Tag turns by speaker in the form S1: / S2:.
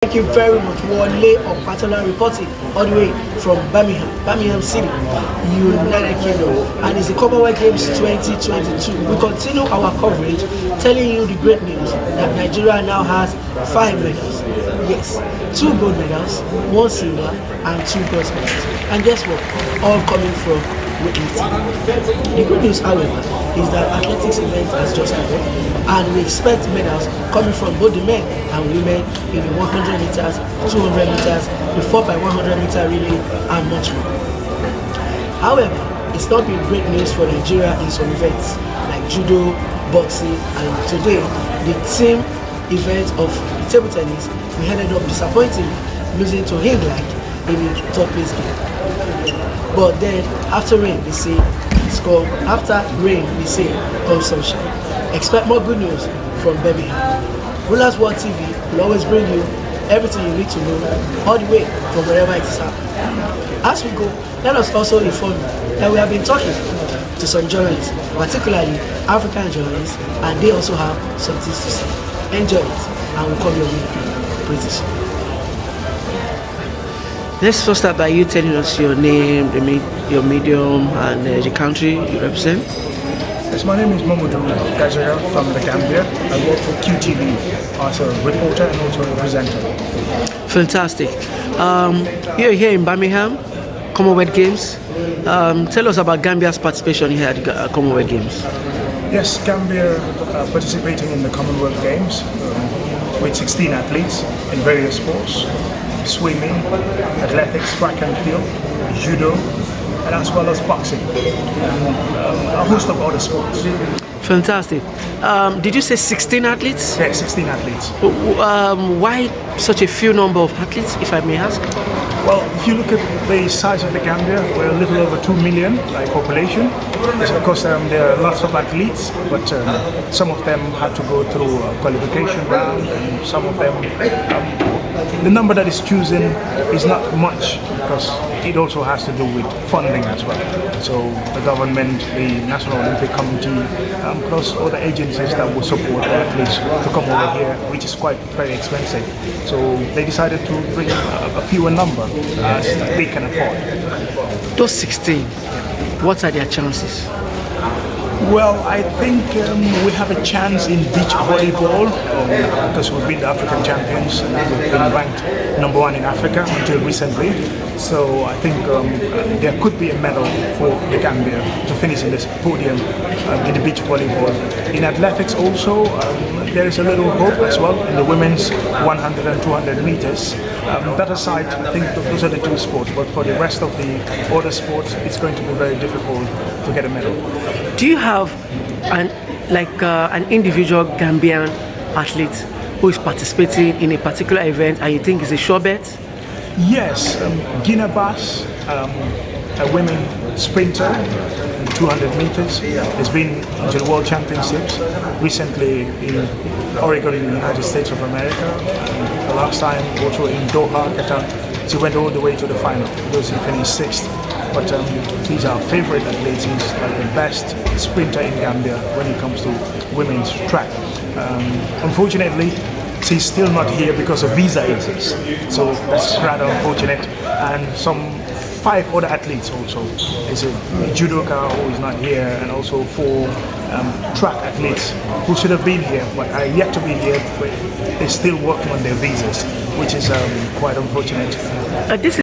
S1: Thank you very much, Wale of Patola reporting all the way from Birmingham City, United Kingdom, and it's the Commonwealth Games 2022. We continue our coverage, telling you the great news that Nigeria now has 5 medals. Yes, 2 gold medals, 1 silver, and 2 bronze medals. And guess what? All coming from weightlifting. The good news, however, is that athletics event has just started, and we expect medals coming from both the men and women in the 100 meters, 200 meters, the 4x100 meter relay, and much more. However, it's not been great news for Nigeria in some events like judo, boxing, and today the team event of table tennis, we ended up disappointing, losing to England in the third place game. But then after rain, they say score. After rain, they say come sunshine. Expect more good news from Birmingham. Rulers World TV will always bring you everything you need to know all the way from wherever it is happening. As we go, let us also inform you that we have been talking to some journalists, particularly African journalists, and they also have some things to say. Enjoy it, and we'll come your way pretty soon. Let's first start by you telling us your name, your medium, and the country you represent.
S2: Yes, my name is Mamadou Gazaya from the Gambia. I work for QTV as a reporter and also a presenter.
S1: Fantastic. You're here in Birmingham, Commonwealth Games. Tell us about Gambia's participation here at the Commonwealth Games.
S2: Yes, Gambia participating in the Commonwealth Games with 16 athletes in various sports. Swimming, athletics, track and field, judo, and as well as boxing, and a host of other sports.
S1: Fantastic. Did you say 16 athletes?
S2: Yeah, 16 athletes.
S1: Why such a few number of athletes, if I may ask?
S2: Well, if you look at the size of the Gambia, we're a little over 2 million population. Yes, of course, there are lots of athletes, but some of them had to go through a qualification round, and some of them, the number that is chosen is not much because it also has to do with funding as well. So the government, the National Olympic Committee, plus other agencies that will support the athletes to come over here, which is quite very expensive. So they decided to bring a fewer number as they can afford.
S1: Those 16, what are their chances?
S2: Well, I think we have a chance in beach volleyball because we've been the African champions and we've been ranked #1 in Africa until recently. So I think there could be a medal for the Gambia to finish in this podium in the beach volleyball. In athletics also, there is a little hope as well in the women's 100 and 200 meters. That aside, I think those are the 2 sports, but for the rest of the other sports, it's going to be very difficult to get a medal.
S1: Do you have an individual Gambian athlete who is participating in a particular event and you think is a sure bet?
S2: Yes, Gina Bass, a women sprinter in 200 meters, has been to the World Championships recently in Oregon in the United States of America. The last time also in Doha, Qatar. She went all the way to the final because she finished 6th. But she's our favorite athlete. She's like the best sprinter in Gambia when it comes to women's track. Unfortunately, she's still not here because of visa issues. So that's rather unfortunate. And some 5 other athletes also. There's a judoka who is not here, and also 4 track athletes who should have been here but are yet to be here, but they're still working on their visas, which is quite unfortunate.
S1: This